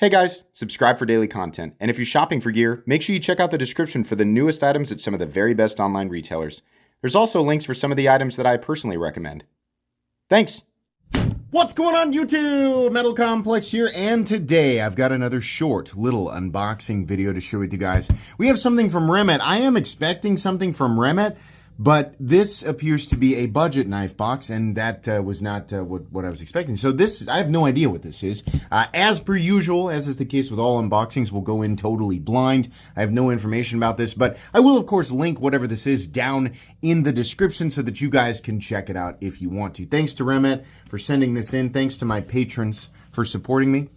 Hey guys, subscribe for daily content, and if you're shopping for gear, make sure you check out the description for the newest items at some of the very best online retailers. There's also links for some of the items that I personally recommend. Thanks! What's going on YouTube? Metal Complex here, and today I've got another short little unboxing video to share with you guys. We have something from Remette. I am expecting something from Remette, but this appears to be a budget knife box, and that was not what I was expecting. So this, I have no idea what this is. As per usual, as is the case with all unboxings, we'll go in totally blind. I have no information about this, but I will, of course, link whatever this is down in the description so that you guys can check it out if you want to. Thanks to Remette for sending this in. Thanks to my patrons for supporting me.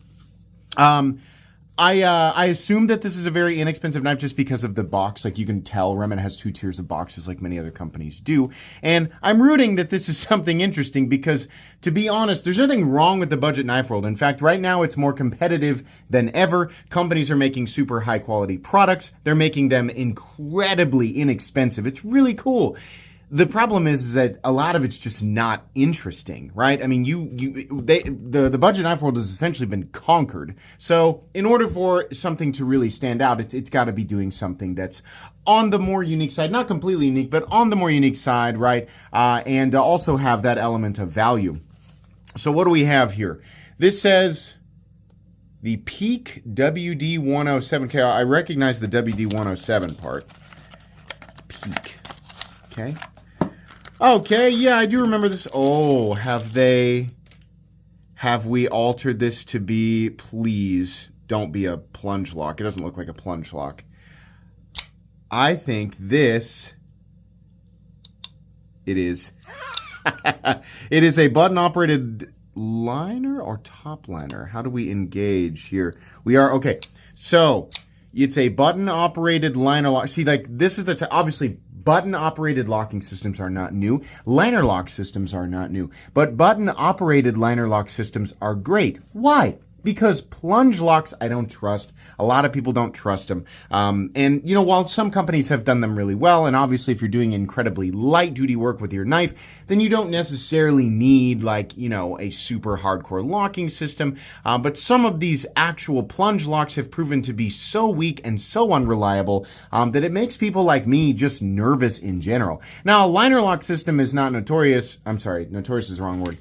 I assume that this is a very inexpensive knife just because of the box. Like, you can tell Remette has 2 tiers of boxes like many other companies do. And I'm rooting that this is something interesting because, to be honest, there's nothing wrong with the budget knife world. In fact, right now it's more competitive than ever. Companies are making super high quality products. They're making them incredibly inexpensive. It's really cool. The problem is that a lot of it's just not interesting, right? I mean, the budget knife world has essentially been conquered. So in order for something to really stand out, it's got to be doing something that's on the more unique side, not completely unique, but on the more unique side, right? And also have that element of value. So what do we have here? This says the Peak WD-107. Okay, I recognize the WD-107 part. Peak. Okay. Okay, yeah, I do remember this. Oh, have we altered this to be, please don't be a plunge lock. It doesn't look like a plunge lock. I think this, it is. It is a button operated liner or top liner. How do we engage here? We are, okay, so it's a button operated liner lock. See, like, this is the, obviously, button-operated locking systems are not new. Liner lock systems are not new. But button-operated liner lock systems are great. Why? Because plunge locks, I don't trust. A lot of people don't trust them. And, you know, while some companies have done them really well, and obviously if you're doing incredibly light-duty work with your knife, then you don't necessarily need, like, you know, a super hardcore locking system. But some of these actual plunge locks have proven to be so weak and so unreliable that it makes people like me just nervous in general. Now, a liner lock system is not notorious. I'm sorry, notorious is the wrong word.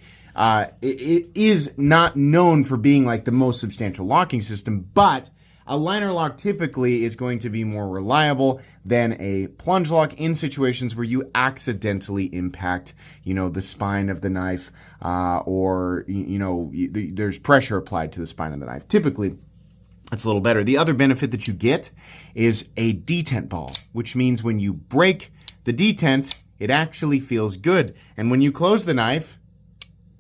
It is not known for being like the most substantial locking system, but a liner lock typically is going to be more reliable than a plunge lock in situations where you accidentally impact, you know, the spine of the knife, or, you know, there's pressure applied to the spine of the knife. Typically, it's a little better. The other benefit that you get is a detent ball, which means when you break the detent, it actually feels good. And when you close the knife,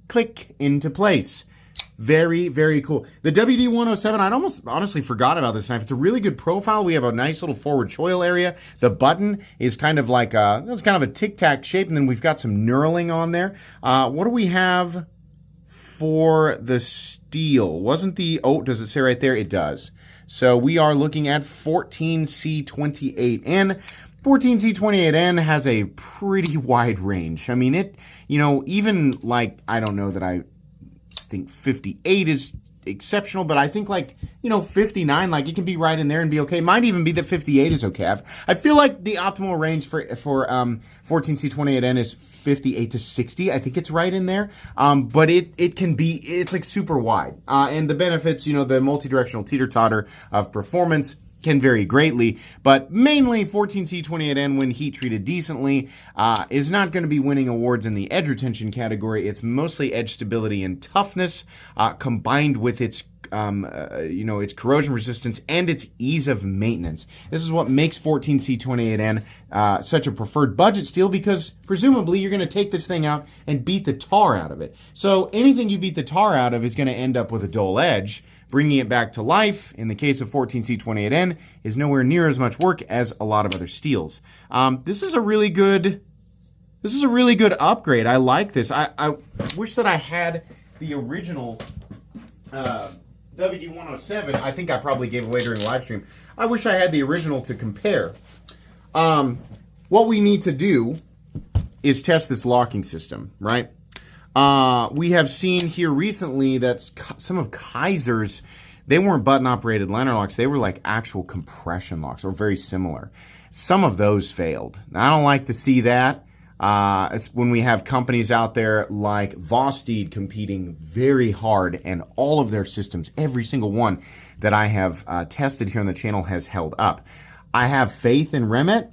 click into place. Very, very cool. The WD-107, I'd almost honestly forgot about this knife. It's a really good profile. We have a nice little forward choil area. The button is kind of like it's kind of a tic-tac shape, and then we've got some knurling on there. What do we have for the steel? Wasn't the, oh, does it say right there? It does. So we are looking at 14C28N. 14C28N has a pretty wide range. I mean, it, you know, even like, I don't know that I think 58 is exceptional, but I think like, you know, 59, like it can be right in there and be okay. Might even be that 58 is okay. I feel like the optimal range for 14C28N is 58 to 60. I think it's right in there. But it can be, it's like super wide. And the benefits, you know, the multi-directional teeter-totter of performance can vary greatly, but mainly 14C28N, when heat treated decently, is not going to be winning awards in the edge retention category. It's mostly edge stability and toughness, combined with its you know, its corrosion resistance and its ease of maintenance. This is what makes 14C28N such a preferred budget steel, because presumably you're going to take this thing out and beat the tar out of it. So anything you beat the tar out of is going to end up with a dull edge. Bringing it back to life, in the case of 14C28N, is nowhere near as much work as a lot of other steels. This is a really good upgrade. I like this. I wish that I had the original WD-107. I think I probably gave away during the live stream. I wish I had the original to compare. What we need to do is test this locking system, right? We have seen here recently that some of Kaiser's they weren't button-operated liner locks. They were like actual compression locks, or very similar. Some of those failed. Now, I don't like to see that. When we have companies out there like Vosteed competing very hard, and all of their systems, every single one that I have tested here on the channel has held up. I have faith in Remette.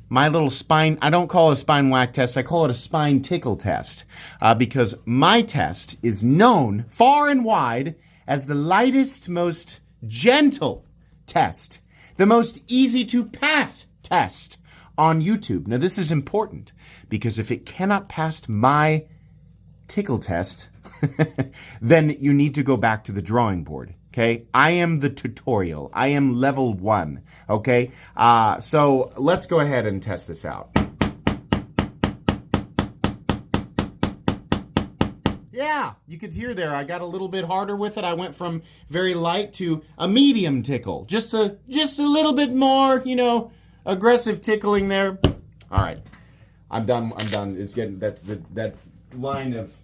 My little spine, I don't call it a spine whack test, I call it a spine tickle test, because my test is known far and wide as the lightest, most gentle test, the most easy to pass test on YouTube. Now, this is important because if it cannot pass my tickle test, then you need to go back to the drawing board. Okay, I am the tutorial. I am level 1. Okay, so let's go ahead and test this out. Yeah, you could hear there, I got a little bit harder with it. I went from very light to a medium tickle. Just a little bit more, aggressive tickling there. All right, I'm done. It's getting that line of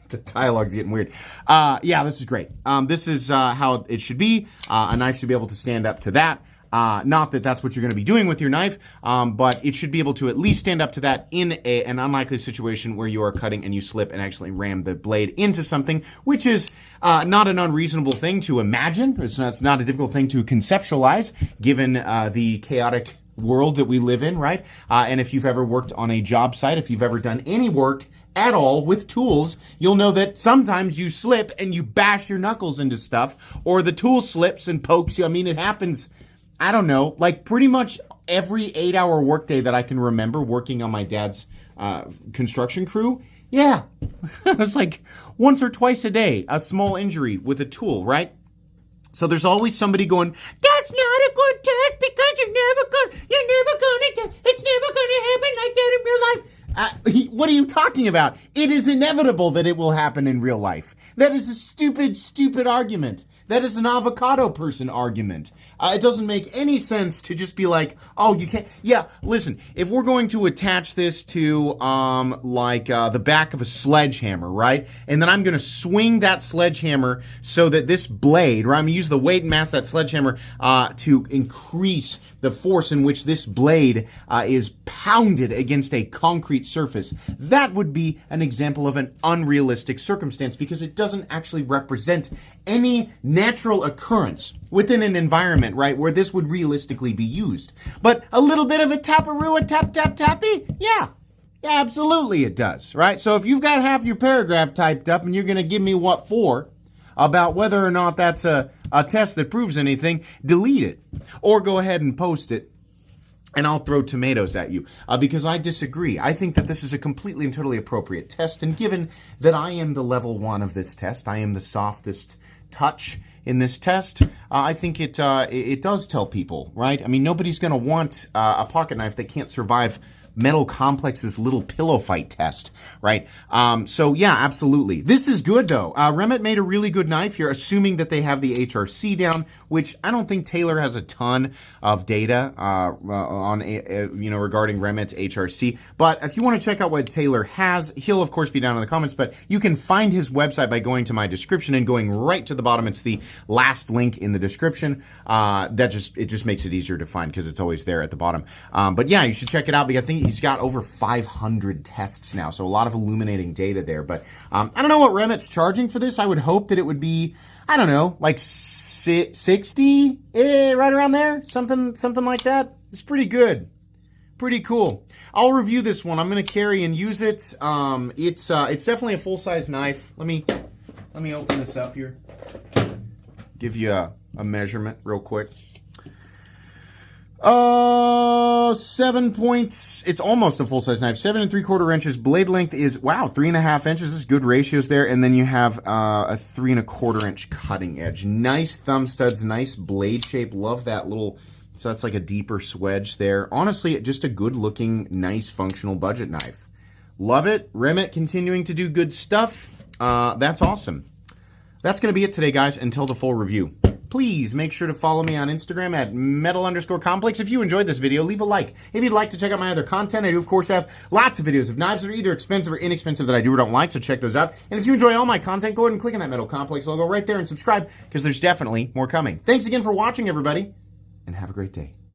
the dialogue's getting weird. Yeah, this is great. This is how it should be. A knife should be able to stand up to that. Not that that's what you're going to be doing with your knife, but it should be able to at least stand up to that in an unlikely situation where you are cutting and you slip and actually ram the blade into something, which is not an unreasonable thing to imagine. It's not a difficult thing to conceptualize, given the chaotic world that we live in, right? And if you've ever worked on a job site, if you've ever done any work at all with tools, you'll know that sometimes you slip and you bash your knuckles into stuff, or the tool slips and pokes you. I mean, it happens, I don't know, like pretty much every 8-hour workday that I can remember working on my dad's construction crew. Yeah, it's like once or twice a day, a small injury with a tool, right? So there's always somebody going, that's not a good test because it's never gonna happen like that in real life. What are you talking about? It is inevitable that it will happen in real life. That is a stupid argument. That is an avocado person argument. It doesn't make any sense to just be like, oh, you can't. Yeah, listen, if we're going to attach this to the back of a sledgehammer, right? And then I'm going to swing that sledgehammer so that this blade, right? I'm going to use the weight and mass of that sledgehammer to increase the force in which this blade is pounded against a concrete surface. That would be an example of an unrealistic circumstance because it doesn't actually represent any natural occurrence within an environment, right, where this would realistically be used. But a little bit of a taparoo, a tappy? Yeah, absolutely it does, right? So if you've got half your paragraph typed up and you're going to give me what for about whether or not that's a test that proves anything, delete it or go ahead and post it. And I'll throw tomatoes at you because I disagree. I think that this is a completely and totally appropriate test. And given that I am the level 1 of this test, I am the softest touch in this test, I think it does tell people, right? I mean, nobody's going to want a pocket knife that can't survive Metal Complex's little pillow fight test, right? So yeah, absolutely. This is good though. Remette made a really good knife here, assuming that they have the HRC down, which I don't think Taylor has a ton of data on regarding Remette's HRC. But if you want to check out what Taylor has, he'll of course be down in the comments. But you can find his website by going to my description and going right to the bottom. It's the last link in the description. It just makes it easier to find because it's always there at the bottom. But yeah, you should check it out because I think he's got over 500 tests now, so a lot of illuminating data there. But I don't know what Remette's charging for this. I would hope that it would be, I don't know, like 60, right around there, something like that. It's pretty good, pretty cool. I'll review this one. I'm gonna carry and use it. It's definitely a full-size knife. Let me open this up here. Give you a measurement real quick. 7 points. It's almost a full-size knife. 7 3/4 inches. Blade length is, wow, 3.5 inches. This is good ratios there. And then you have a 3 1/4 inch cutting edge. Nice thumb studs. Nice blade shape. Love that little. So that's like a deeper swedge there. Honestly, just a good-looking, nice, functional budget knife. Love it. Remette continuing to do good stuff. That's awesome. That's going to be it today, guys, until the full review. please make sure to follow me on Instagram at metal_complex. If you enjoyed this video, leave a like. If you'd like to check out my other content, I do, of course, have lots of videos of knives that are either expensive or inexpensive that I do or don't like, so check those out. And if you enjoy all my content, go ahead and click on that Metal Complex logo right there and subscribe, because there's definitely more coming. Thanks again for watching, everybody, and have a great day.